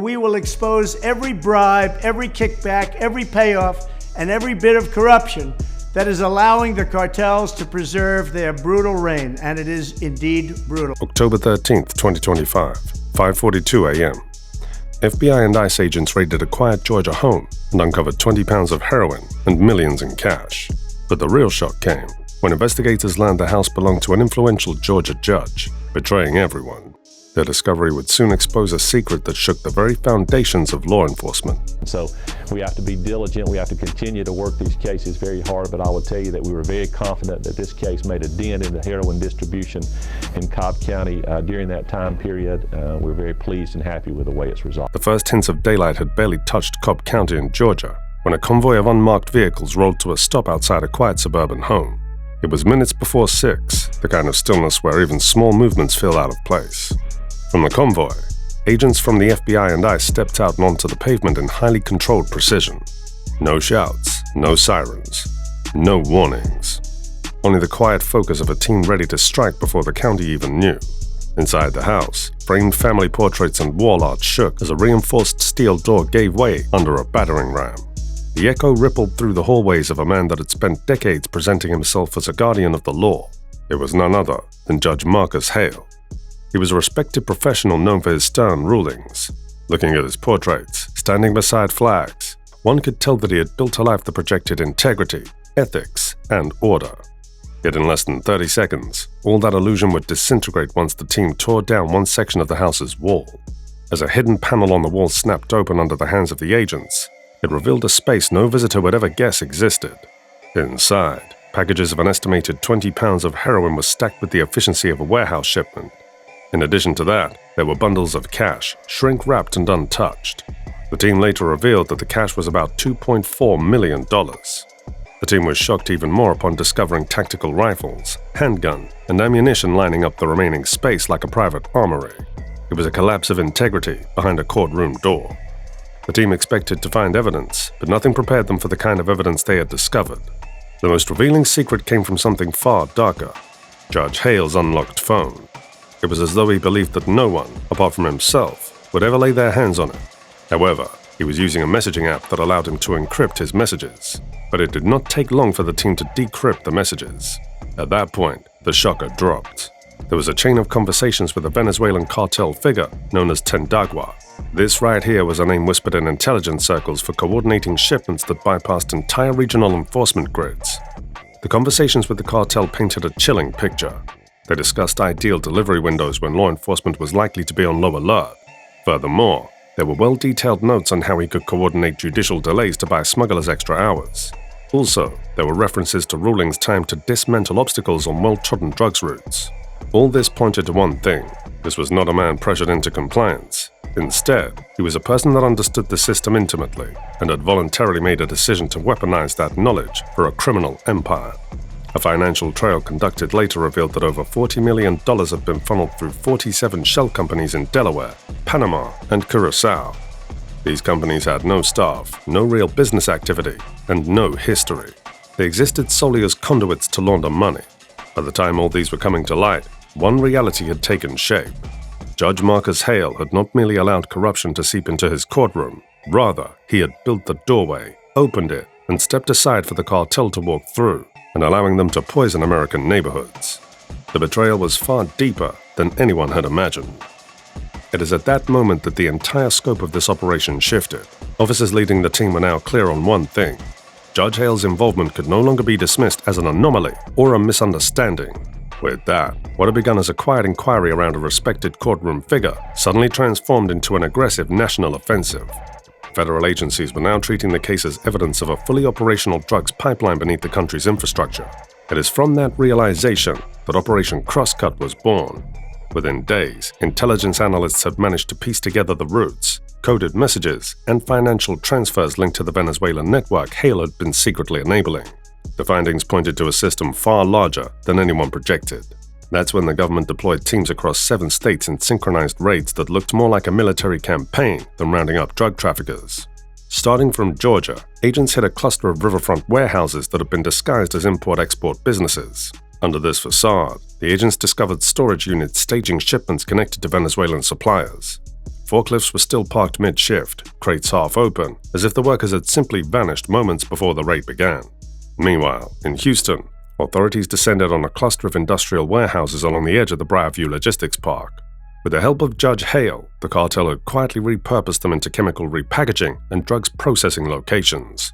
we will expose every bribe, every kickback, every payoff, and every bit of corruption that is allowing the cartels to preserve their brutal reign, and it is indeed brutal. October 13th, 2025, 5:42 a.m. FBI and ICE agents raided a quiet Georgia home and uncovered 20 pounds of heroin and millions in cash. But the real shock came when investigators learned the house belonged to an influential Georgia judge, betraying everyone. Their discovery would soon expose a secret that shook the very foundations of law enforcement. So we have to be diligent. We have to continue to work these cases very hard, but I will tell you that we were very confident that this case made a dent in the heroin distribution in Cobb County during that time period. We're very pleased and happy with the way it's resolved. The first hints of daylight had barely touched Cobb County in Georgia when a convoy of unmarked vehicles rolled to a stop outside a quiet suburban home. It was minutes before 6, the kind of stillness where even small movements feel out of place. From the convoy, agents from the FBI and ICE stepped out and onto the pavement in highly controlled precision. No shouts, no sirens, no warnings. Only the quiet focus of a team ready to strike before the county even knew. Inside the house, framed family portraits and wall art shook as a reinforced steel door gave way under a battering ram. The echo rippled through the hallways of a man that had spent decades presenting himself as a guardian of the law. It was none other than Judge Marcus Hale. He was a respected professional known for his stern rulings. Looking at his portraits, standing beside flags, one could tell that he had built a life that projected integrity, ethics, and order. Yet in less than 30 seconds, all that illusion would disintegrate once the team tore down one section of the house's wall. As a hidden panel on the wall snapped open under the hands of the agents, it revealed a space no visitor would ever guess existed. Inside, packages of an estimated 20 pounds of heroin were stacked with the efficiency of a warehouse shipment. In addition to that, there were bundles of cash, shrink-wrapped and untouched. The team later revealed that the cash was about $2.4 million. The team was shocked even more upon discovering tactical rifles, handgun, and ammunition lining up the remaining space like a private armory. It was a collapse of integrity behind a courtroom door. The team expected to find evidence, but nothing prepared them for the kind of evidence they had discovered. The most revealing secret came from something far darker: Judge Hale's unlocked phone. It was as though he believed that no one, apart from himself, would ever lay their hands on it. However, he was using a messaging app that allowed him to encrypt his messages. But it did not take long for the team to decrypt the messages. At that point, the shocker dropped. There was a chain of conversations with a Venezuelan cartel figure known as Tendagua. This right here was a name whispered in intelligence circles for coordinating shipments that bypassed entire regional enforcement grids. The conversations with the cartel painted a chilling picture. They discussed ideal delivery windows when law enforcement was likely to be on low alert. Furthermore, there were well-detailed notes on how he could coordinate judicial delays to buy smugglers extra hours. Also, there were references to rulings timed to dismantle obstacles on well-trodden drugs routes. All this pointed to one thing: this was not a man pressured into compliance. Instead, he was a person that understood the system intimately and had voluntarily made a decision to weaponize that knowledge for a criminal empire. A financial trail conducted later revealed that over $40 million had been funneled through 47 shell companies in Delaware, Panama, and Curacao. These companies had no staff, no real business activity, and no history. They existed solely as conduits to launder money. By the time all these were coming to light, one reality had taken shape. Judge Marcus Hale had not merely allowed corruption to seep into his courtroom. Rather, he had built the doorway, opened it, and stepped aside for the cartel to walk through, and allowing them to poison American neighborhoods. The betrayal was far deeper than anyone had imagined. It is at that moment that the entire scope of this operation shifted. Officers leading the team were now clear on one thing: Judge Hale's involvement could no longer be dismissed as an anomaly or a misunderstanding. With that, what had begun as a quiet inquiry around a respected courtroom figure suddenly transformed into an aggressive national offensive. Federal agencies were now treating the case as evidence of a fully operational drugs pipeline beneath the country's infrastructure. It is from that realization that Operation Crosscut was born. Within days, intelligence analysts had managed to piece together the routes, coded messages, and financial transfers linked to the Venezuelan network Hale had been secretly enabling. The findings pointed to a system far larger than anyone projected. That's when the government deployed teams across 7 states in synchronized raids that looked more like a military campaign than rounding up drug traffickers. Starting from Georgia, agents hit a cluster of riverfront warehouses that had been disguised as import-export businesses. Under this facade, the agents discovered storage units staging shipments connected to Venezuelan suppliers. Forklifts were still parked mid-shift, crates half open, as if the workers had simply vanished moments before the raid began. Meanwhile, in Houston, authorities descended on a cluster of industrial warehouses along the edge of the Briarview Logistics Park. With the help of Judge Hale, the cartel had quietly repurposed them into chemical repackaging and drugs processing locations.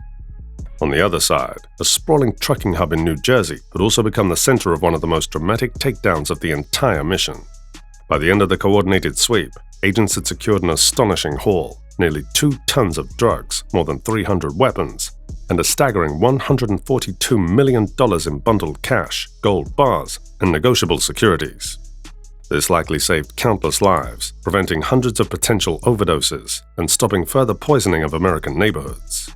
On the other side, a sprawling trucking hub in New Jersey had also become the center of one of the most dramatic takedowns of the entire mission. By the end of the coordinated sweep, agents had secured an astonishing haul, nearly 2 tons of drugs, more than 300 weapons, and a staggering $142 million in bundled cash, gold bars, and negotiable securities. This likely saved countless lives, preventing hundreds of potential overdoses and stopping further poisoning of American neighborhoods.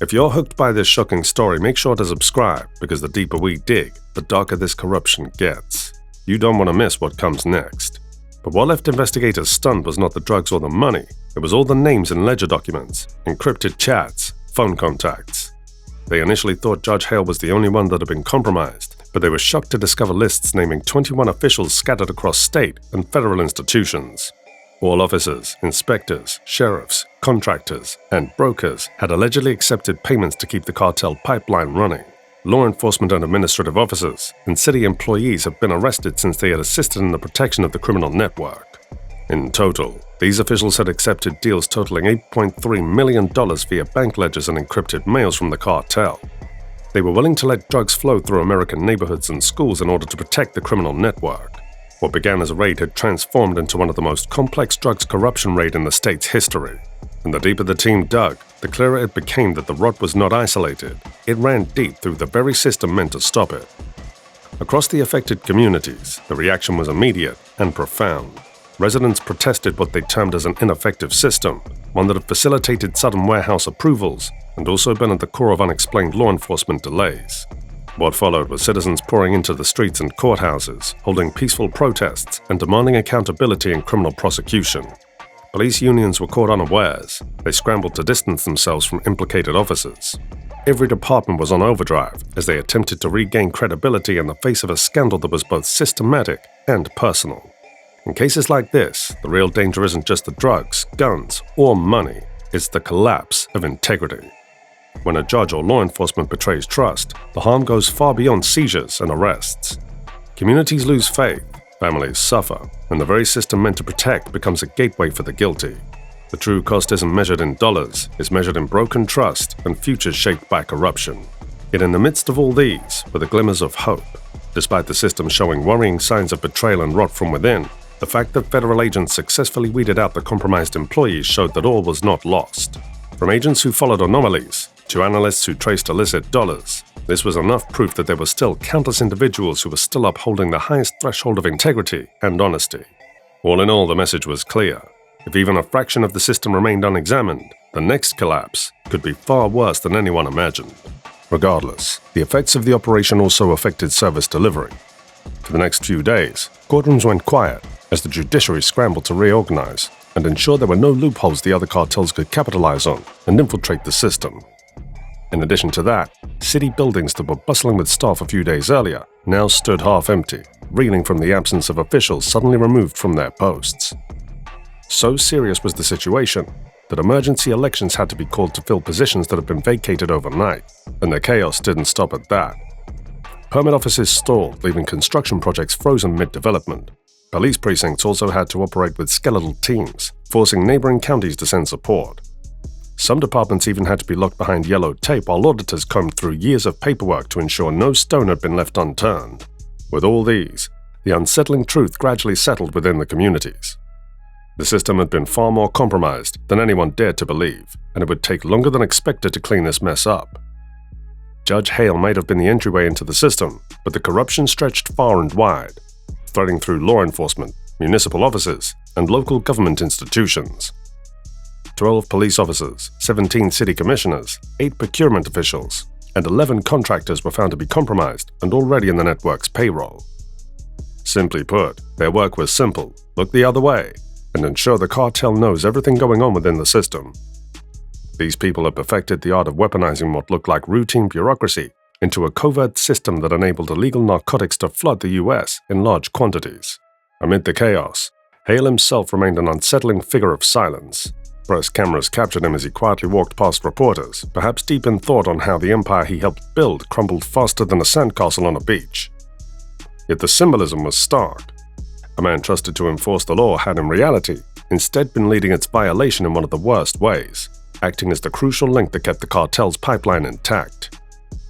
If you're hooked by this shocking story, make sure to subscribe, because the deeper we dig, the darker this corruption gets. You don't want to miss what comes next. But what left investigators stunned was not the drugs or the money, it was all the names in ledger documents, encrypted chats, phone contacts. They initially thought Judge Hale was the only one that had been compromised, but they were shocked to discover lists naming 21 officials scattered across state and federal institutions. All officers, inspectors, sheriffs, contractors, and brokers had allegedly accepted payments to keep the cartel pipeline running. Law enforcement and administrative officers and city employees have been arrested since they had assisted in the protection of the criminal network. In total, these officials had accepted deals totaling $8.3 million via bank ledgers and encrypted mails from the cartel. They were willing to let drugs flow through American neighborhoods and schools in order to protect the criminal network. What began as a raid had transformed into one of the most complex drugs corruption raid in the state's history. And the deeper the team dug, the clearer it became that the rot was not isolated. It ran deep through the very system meant to stop it. Across the affected communities, the reaction was immediate and profound. Residents protested what they termed as an ineffective system, one that had facilitated sudden warehouse approvals and also been at the core of unexplained law enforcement delays. What followed was citizens pouring into the streets and courthouses, holding peaceful protests and demanding accountability in criminal prosecution. Police unions were caught unawares. They scrambled to distance themselves from implicated officers. Every department was on overdrive as they attempted to regain credibility in the face of a scandal that was both systematic and personal. In cases like this, the real danger isn't just the drugs, guns, or money. It's the collapse of integrity. When a judge or law enforcement betrays trust, the harm goes far beyond seizures and arrests. Communities lose faith, families suffer, and the very system meant to protect becomes a gateway for the guilty. The true cost isn't measured in dollars, it's measured in broken trust and futures shaped by corruption. Yet in the midst of all these were the glimmers of hope. Despite the system showing worrying signs of betrayal and rot from within, the fact that federal agents successfully weeded out the compromised employees showed that all was not lost. From agents who followed anomalies to analysts who traced illicit dollars, this was enough proof that there were still countless individuals who were still upholding the highest threshold of integrity and honesty. All in all, the message was clear. If even a fraction of the system remained unexamined, the next collapse could be far worse than anyone imagined. Regardless, the effects of the operation also affected service delivery. For the next few days, courtrooms went quiet as the judiciary scrambled to reorganize and ensure there were no loopholes the other cartels could capitalize on and infiltrate the system. In addition to that, city buildings that were bustling with staff a few days earlier now stood half empty, reeling from the absence of officials suddenly removed from their posts. So serious was the situation that emergency elections had to be called to fill positions that had been vacated overnight, and the chaos didn't stop at that. Permit offices stalled, leaving construction projects frozen mid-development. Police precincts also had to operate with skeletal teams, forcing neighboring counties to send support. Some departments even had to be locked behind yellow tape while auditors combed through years of paperwork to ensure no stone had been left unturned. With all these, the unsettling truth gradually settled within the communities. The system had been far more compromised than anyone dared to believe, and it would take longer than expected to clean this mess up. Judge Hale might have been the entryway into the system, but the corruption stretched far and wide, threading through law enforcement, municipal offices, and local government institutions. 12 police officers, 17 city commissioners, 8 procurement officials, and 11 contractors were found to be compromised and already in the network's payroll. Simply put, their work was simple: look the other way and ensure the cartel knows everything going on within the system. These people had perfected the art of weaponizing what looked like routine bureaucracy into a covert system that enabled illegal narcotics to flood the US in large quantities. Amid the chaos, Hale himself remained an unsettling figure of silence. Press cameras captured him as he quietly walked past reporters, perhaps deep in thought on how the empire he helped build crumbled faster than a sandcastle on a beach. Yet the symbolism was stark. A man trusted to enforce the law had in reality instead been leading its violation in one of the worst ways, acting as the crucial link that kept the cartel's pipeline intact.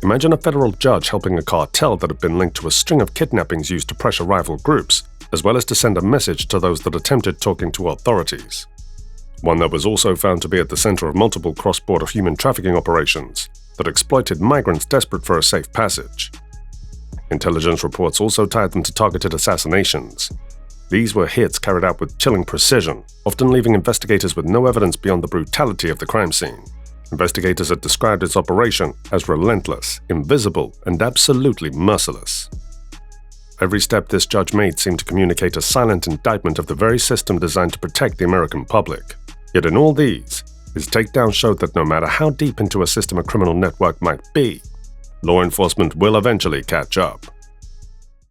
Imagine a federal judge helping a cartel that had been linked to a string of kidnappings used to pressure rival groups, as well as to send a message to those that attempted talking to authorities. One that was also found to be at the center of multiple cross-border human trafficking operations that exploited migrants desperate for a safe passage. Intelligence reports also tied them to targeted assassinations. These were hits carried out with chilling precision, often leaving investigators with no evidence beyond the brutality of the crime scene. Investigators had described its operation as relentless, invisible, and absolutely merciless. Every step this judge made seemed to communicate a silent indictment of the very system designed to protect the American public. Yet in all these, his takedown showed that no matter how deep into a system a criminal network might be, law enforcement will eventually catch up.